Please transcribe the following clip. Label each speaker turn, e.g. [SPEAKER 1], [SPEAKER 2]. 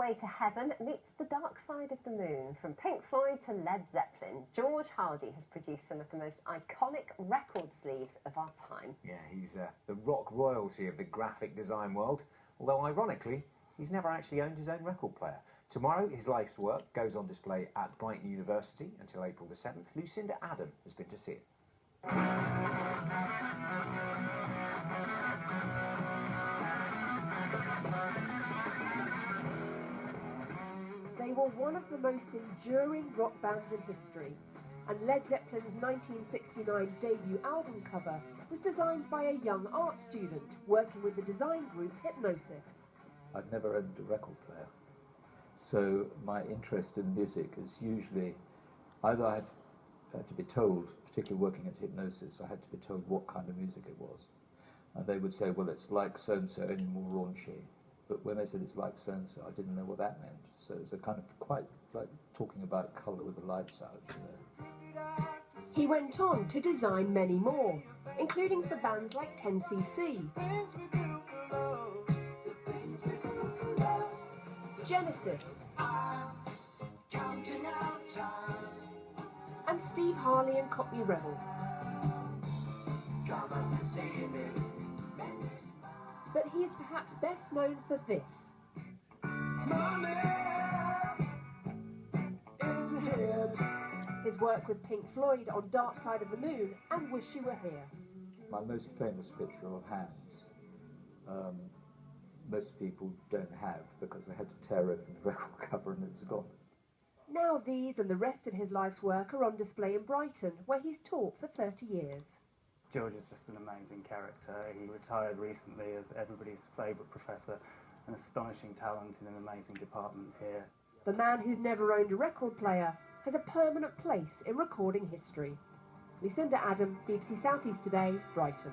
[SPEAKER 1] Highway to Heaven meets the dark side of the moon. From Pink Floyd to Led Zeppelin, George Hardie has produced some of the most iconic record sleeves of our time.
[SPEAKER 2] Yeah, he's the rock royalty of the graphic design world, although ironically, he's never actually owned his own record player. Tomorrow, his life's work goes on display at Brighton University until April the 7th. Lucinda Adam has been to see it.
[SPEAKER 3] They were one of the most enduring rock bands in history, and Led Zeppelin's 1969 debut album cover was designed by a young art student working with the design group Hypnosis.
[SPEAKER 4] I'd never owned a record player, so my interest in music is usually either I had to be told, particularly working at Hypnosis, I had to be told what kind of music it was. And they would say, well, it's like so-and-so, only more raunchy. But when they said it's like so-and-so, I didn't know what that meant. So it's a kind of quite like talking about colour with the lights out. You know.
[SPEAKER 3] He went on to design many more, including for bands like 10cc, Genesis, and Steve Harley and Cockney Rebel. But he is perhaps best known for this. His work with Pink Floyd on Dark Side of the Moon and Wish You Were Here.
[SPEAKER 4] My most famous picture of Hands, most people don't have because they had to tear open the record cover and it was gone.
[SPEAKER 3] Now these and the rest of his life's work are on display in Brighton, where he's taught for 30 years.
[SPEAKER 5] George is just an amazing character. He retired recently as everybody's favourite professor, an astonishing talent in an amazing department here.
[SPEAKER 3] The man who's never owned a record player has a permanent place in recording history. Lucinda Adam, BBC South East Today, Brighton.